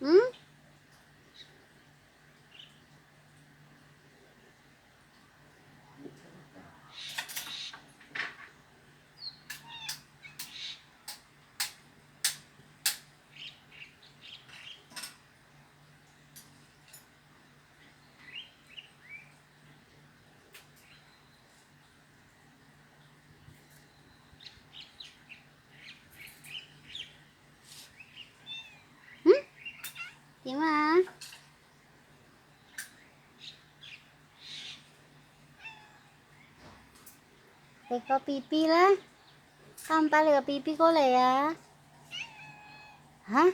Hmm? Hmm? Di ba? Để có pipi lá. Không ta lừa pipi cô lẻ. Hả?